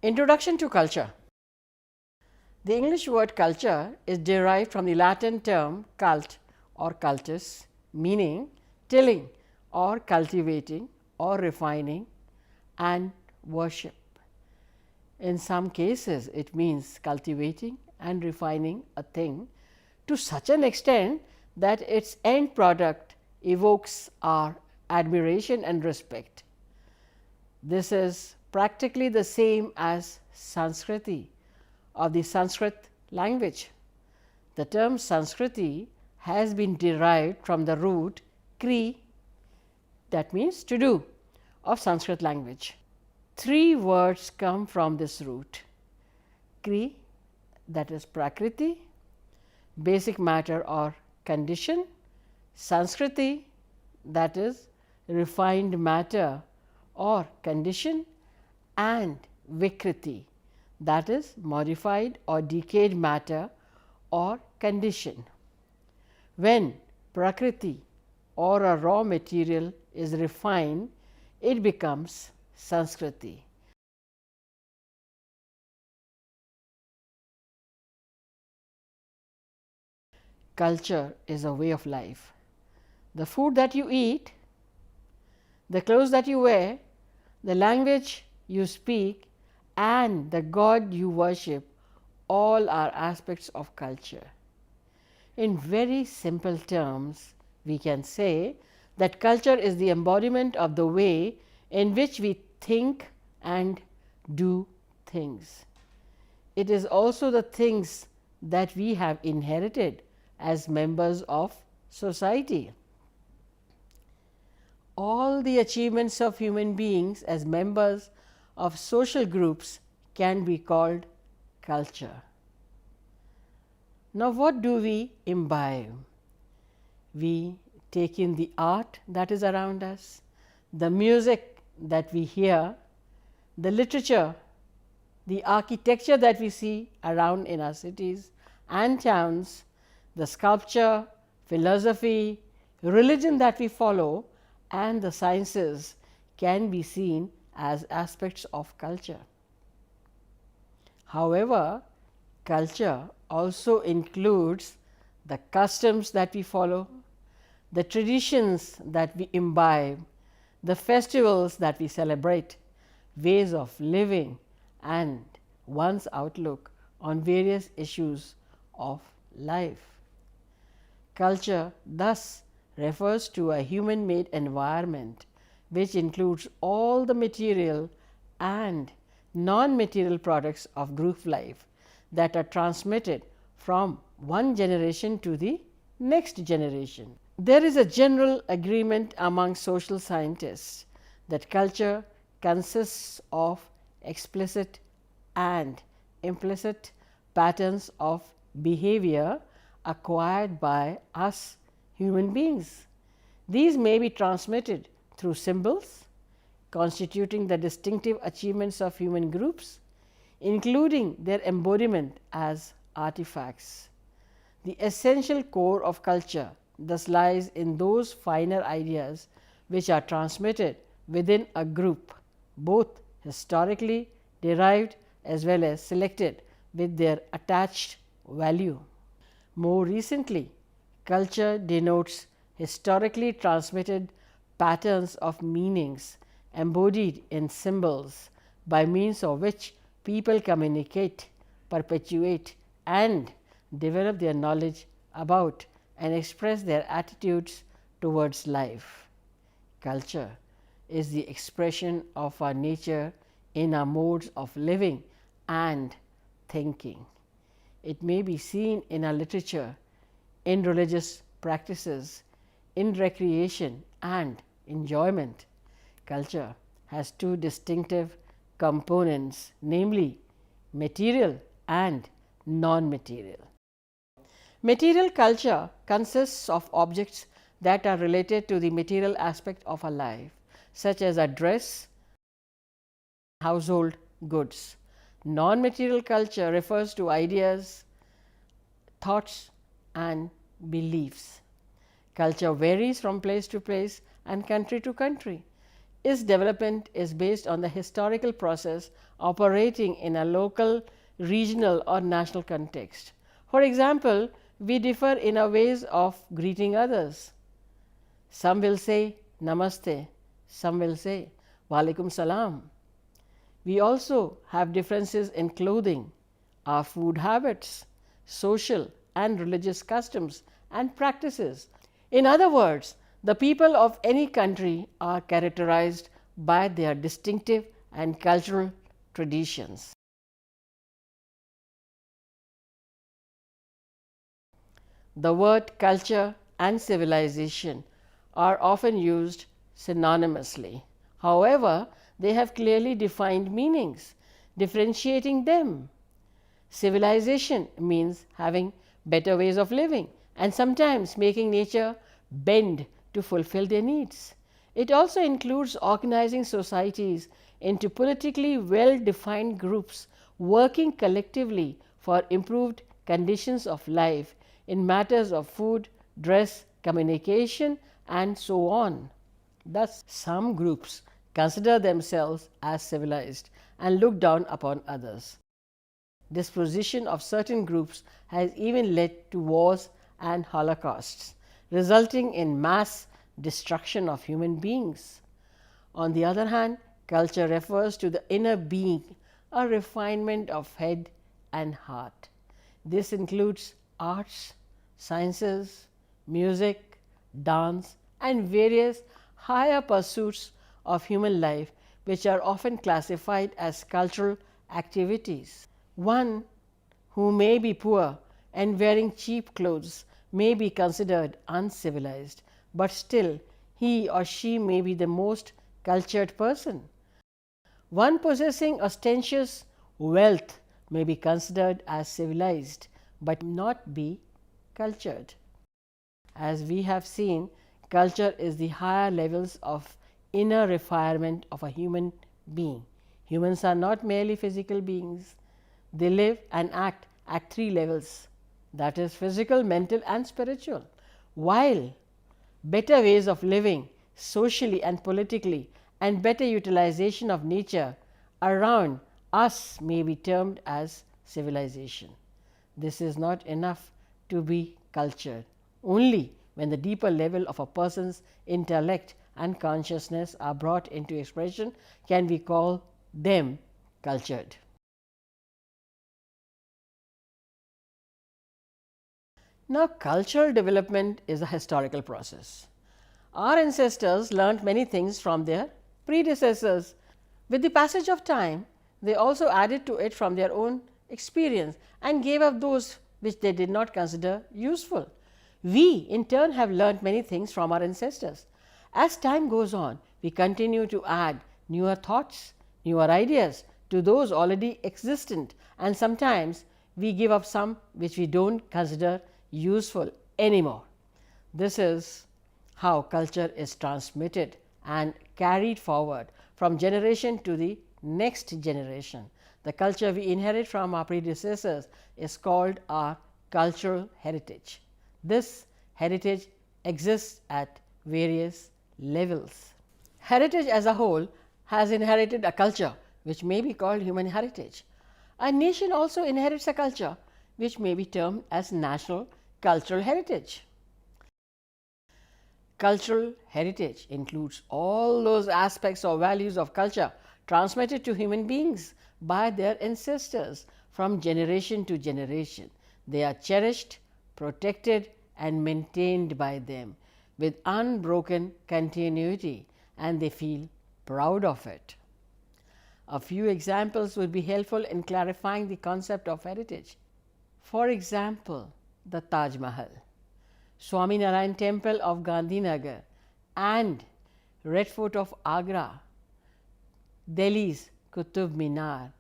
Introduction to culture. The English word culture is derived from the Latin term cult or cultus, meaning tilling or cultivating or refining and worship. In some cases, it means cultivating and refining a thing to such an extent that its end product evokes our admiration and respect. This is practically the same as Sanskriti of the Sanskrit language. The term Sanskriti has been derived from the root kri, that means to do, of Sanskrit language. 3 words come from this root: kri, that is prakriti, basic matter or condition; Sanskriti, that is refined matter or condition; and vikriti, that is modified or decayed matter or condition. When prakriti or a raw material is refined, it becomes Sanskriti. Culture is a way of life. The food that you eat, the clothes that you wear, the language you speak, and the God you worship, all are aspects of culture. In very simple terms, we can say that culture is the embodiment of the way in which we think and do things. It is also the things that we have inherited as members of society. All the achievements of human beings as members of social groups can be called culture. Now, what do we imbibe? We take in the art that is around us, the music that we hear, the literature, the architecture that we see around in our cities and towns, the sculpture, philosophy, religion that we follow, and the sciences can be seen as aspects of culture. However, culture also includes the customs that we follow, the traditions that we imbibe, the festivals that we celebrate, ways of living, and one's outlook on various issues of life. Culture thus refers to a human-made environment which includes all the material and non-material products of group life that are transmitted from one generation to the next generation. There is a general agreement among social scientists that culture consists of explicit and implicit patterns of behavior acquired by us human beings. These may be transmitted through symbols constituting the distinctive achievements of human groups, including their embodiment as artifacts. The essential core of culture thus lies in those finer ideas which are transmitted within a group, both historically derived as well as selected with their attached value. More recently, culture denotes historically transmitted patterns of meanings embodied in symbols by means of which people communicate, perpetuate, and develop their knowledge about and express their attitudes towards life. Culture is the expression of our nature in our modes of living and thinking. It may be seen in our literature, in religious practices, in recreation and enjoyment. Culture has 2 distinctive components, namely material and non-material. Material culture consists of objects that are related to the material aspect of our life, such as our dress, household goods. Non-material culture refers to ideas, thoughts, and beliefs. Culture varies from place to place and country to country. Its development is based on the historical process operating in a local, regional or national context. For example, we differ in our ways of greeting others. Some will say Namaste, some will say Walaikum Salam. We also have differences in clothing, our food habits, social and religious customs and practices. In other words, the people of any country are characterized by their distinctive and cultural traditions. The word culture and civilization are often used synonymously. However, they have clearly defined meanings, differentiating them. Civilization means having better ways of living and sometimes making nature bend to fulfill their needs. It also includes organizing societies into politically well defined groups working collectively for improved conditions of life in matters of food, dress, communication, and so on. Thus, some groups consider themselves as civilized and look down upon others. Disposition of certain groups has even led to wars and holocausts, resulting in mass destruction of human beings. On the other hand, culture refers to the inner being, a refinement of head and heart. This includes arts, sciences, music, dance, and various higher pursuits of human life, which are often classified as cultural activities. One who may be poor and wearing cheap clothes may be considered uncivilized, but still he or she may be the most cultured person. One possessing ostentatious wealth may be considered as civilized, but not be cultured. As we have seen, culture is the higher levels of inner refinement of a human being. Humans are not merely physical beings. They live and act at three levels, that is physical, mental and spiritual. While better ways of living socially and politically and better utilization of nature around us may be termed as civilization. This is not enough to be cultured. Only when the deeper level of a person's intellect and consciousness are brought into expression can we call them cultured. Now, cultural development is a historical process. Our ancestors learnt many things from their predecessors. With the passage of time, they also added to it from their own experience and gave up those which they did not consider useful. We, in turn, have learnt many things from our ancestors. As time goes on, we continue to add newer thoughts, newer ideas to those already existent, and sometimes we give up some which we do not consider useful anymore. This is how culture is transmitted and carried forward from generation to the next generation. The culture we inherit from our predecessors is called our cultural heritage. This heritage exists at various levels. Heritage as a whole has inherited a culture which may be called human heritage. A nation also inherits a culture which may be termed as national cultural heritage. Cultural heritage includes all those aspects or values of culture transmitted to human beings by their ancestors from generation to generation. They are cherished, protected and maintained by them with unbroken continuity, and they feel proud of it. A few examples would be helpful in clarifying the concept of heritage. For example, the Taj Mahal, Swaminarayan Temple of Gandhinagar and Red Fort of Agra, Delhi's Qutub Minar,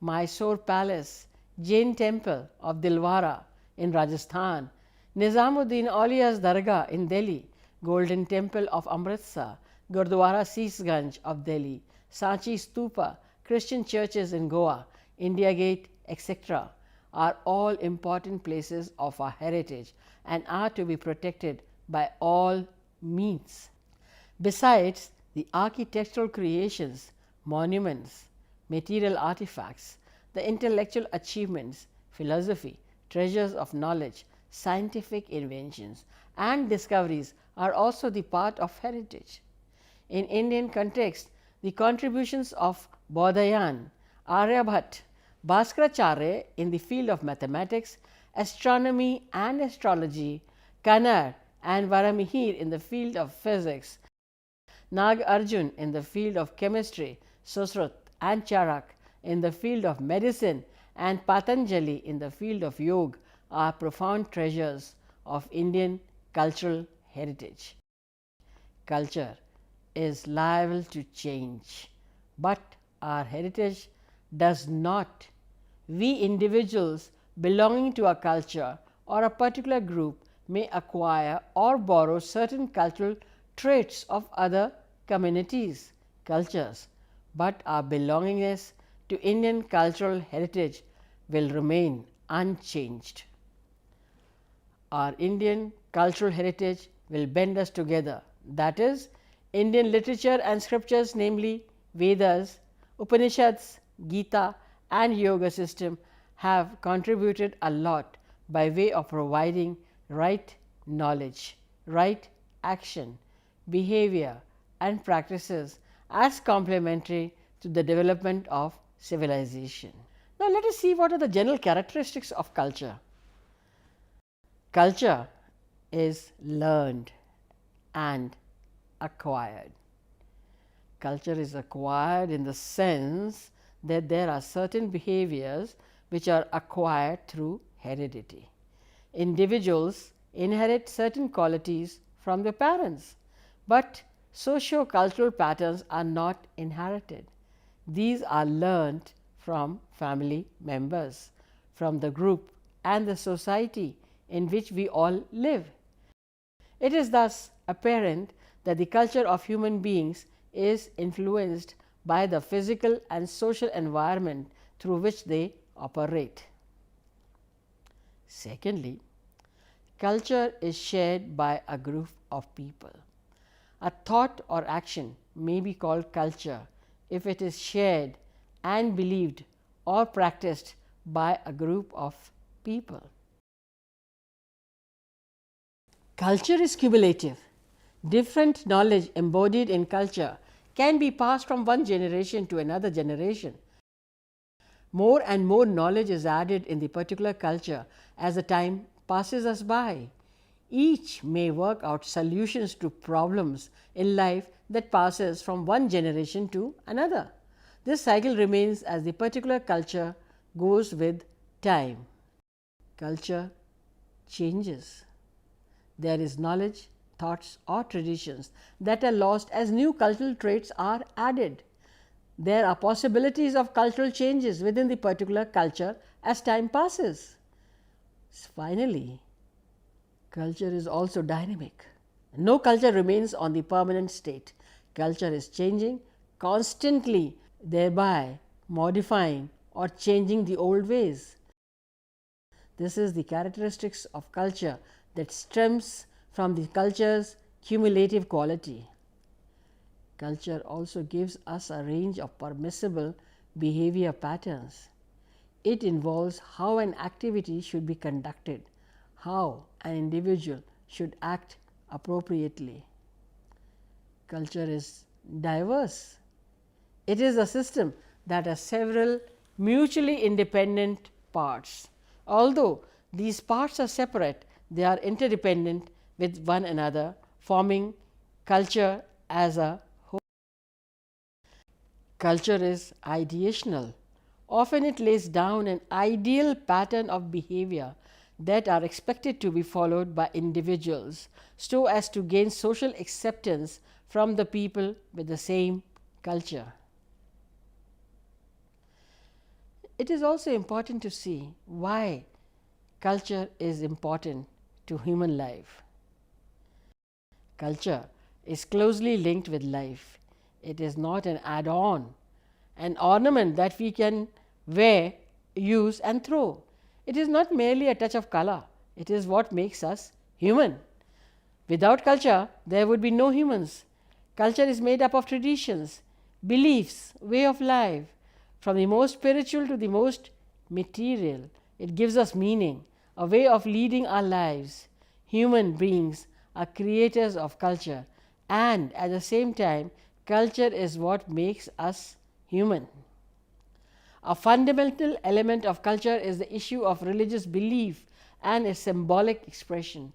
Mysore Palace, Jain Temple of Dilwara in Rajasthan, Nizamuddin Aulia's Dargah in Delhi, Golden Temple of Amritsar, Gurdwara Sisganj of Delhi, Sanchi Stupa, Christian churches in Goa, India Gate, etc. are all important places of our heritage and are to be protected by all means. Besides the architectural creations, monuments, material artifacts, the intellectual achievements, philosophy, treasures of knowledge, scientific inventions and discoveries are also the part of heritage. In Indian context, the contributions of Bodhayan, Aryabhat, Bhaskaracharya in the field of mathematics, astronomy and astrology, Kannad and Varamihir in the field of physics, Nag Arjun in the field of chemistry, Susrut and Charak in the field of medicine, and Patanjali in the field of yoga are profound treasures of Indian cultural heritage. Culture is liable to change, but our heritage does not. We individuals belonging to a culture or a particular group may acquire or borrow certain cultural traits of other communities, cultures, but our belongingness to Indian cultural heritage will remain unchanged. Our Indian cultural heritage will bend us together, that is, Indian literature and scriptures, namely Vedas, Upanishads, Gita and Yoga system have contributed a lot by way of providing right knowledge, right action, behavior and practices as complementary to the development of civilization. Now, let us see what are the general characteristics of culture. Culture is learned and acquired. Culture is acquired in the sense that there are certain behaviors which are acquired through heredity. Individuals inherit certain qualities from their parents, but socio-cultural patterns are not inherited. These are learnt from family members, from the group and the society in which we all live. It is thus apparent that the culture of human beings is influenced by the physical and social environment through which they operate. Secondly, culture is shared by a group of people. A thought or action may be called culture if it is shared and believed or practiced by a group of people. Culture is cumulative. Different knowledge embodied in culture can be passed from one generation to another generation. More and more knowledge is added in the particular culture as the time passes us by. Each may work out solutions to problems in life that passes from one generation to another. This cycle remains as the particular culture goes with time. Culture changes. There is knowledge, thoughts or traditions that are lost as new cultural traits are added. There are possibilities of cultural changes within the particular culture as time passes. Finally, culture is also dynamic. No culture remains on the permanent state. Culture is changing constantly, thereby modifying or changing the old ways. This is the characteristics of culture that stems from the culture's cumulative quality. Culture also gives us a range of permissible behavior patterns. It involves how an activity should be conducted, how an individual should act appropriately. Culture is diverse. It is a system that has several mutually independent parts. Although these parts are separate, they are interdependent with one another, forming culture as a whole. Culture is ideational. Often it lays down an ideal pattern of behavior that are expected to be followed by individuals so as to gain social acceptance from the people with the same culture. It is also important to see why culture is important to human life. Culture is closely linked with life. It is not an add-on, an ornament that we can wear, use and throw. It is not merely a touch of color. It is what makes us human. Without culture, there would be no humans. Culture is made up of traditions, beliefs, way of life, from the most spiritual to the most material. It gives us meaning, a way of leading our lives. Human beings are creators of culture, and at the same time, culture is what makes us human. A fundamental element of culture is the issue of religious belief and its symbolic expression.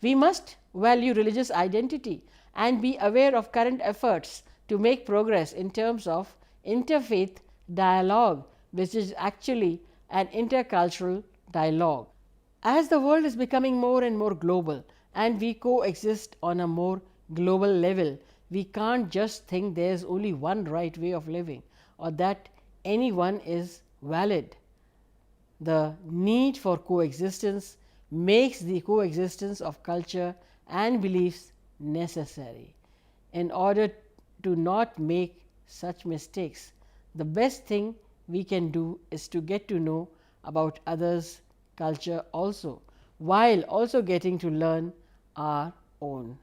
We must value religious identity and be aware of current efforts to make progress in terms of interfaith dialogue, which is actually an intercultural dialogue. As the world is becoming more and more global and we coexist on a more global level, we can't just think there is only one right way of living or that any one is valid. The need for coexistence makes the coexistence of culture and beliefs necessary. In order to not make such mistakes, the best thing we can do is to get to know about others' culture also, while also getting to learn our own.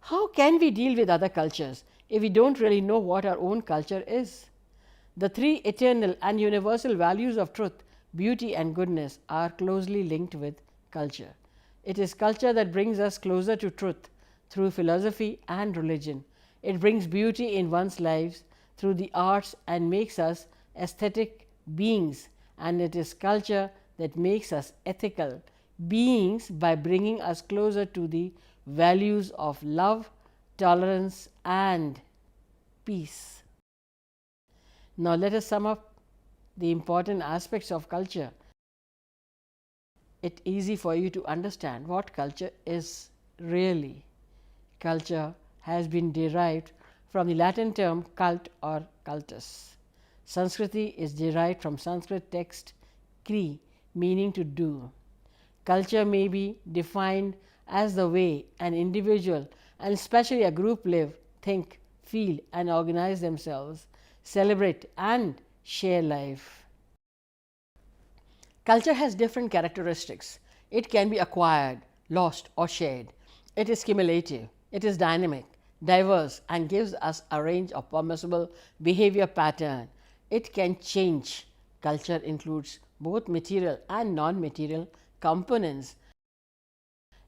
How can we deal with other cultures if we don't really know what our own culture is? The three eternal and universal values of truth, beauty and goodness are closely linked with culture. It is culture that brings us closer to truth through philosophy and religion. It brings beauty in one's lives through the arts and makes us aesthetic beings, and it is culture that makes us ethical beings by bringing us closer to the values of love, tolerance and peace. Now, let us sum up the important aspects of culture. It's easy for you to understand what culture is really. Culture has been derived from the Latin term cult or cultus. Sanskriti is derived from Sanskrit text kri, meaning to do. Culture may be defined as the way an individual and especially a group live, think, feel and organize themselves, celebrate and share life. Culture has different characteristics. It can be acquired, lost or shared. It is cumulative, it is dynamic, diverse and gives us a range of permissible behavior pattern. It can change. Culture includes both material and non-material components.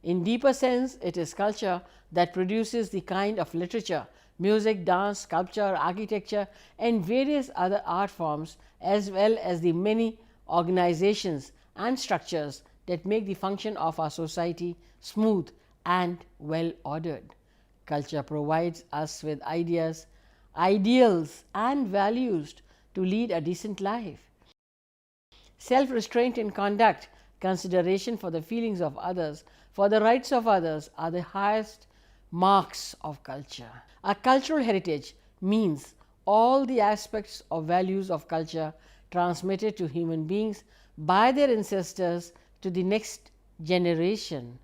In deeper sense, it is culture that produces the kind of literature, music, dance, sculpture, architecture and various other art forms, as well as the many organizations and structures that make the function of our society smooth and well ordered. Culture provides us with ideas, ideals and values to lead a decent life. Self-restraint in conduct, consideration for the feelings of others, for the rights of others are the highest marks of culture. A cultural heritage means all the aspects of values of culture transmitted to human beings by their ancestors to the next generation.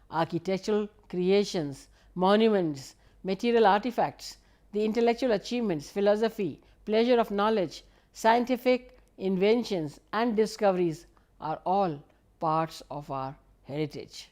Architectural creations, monuments, material artifacts, the intellectual achievements, philosophy, pleasure of knowledge, scientific inventions and discoveries are all parts of our heritage.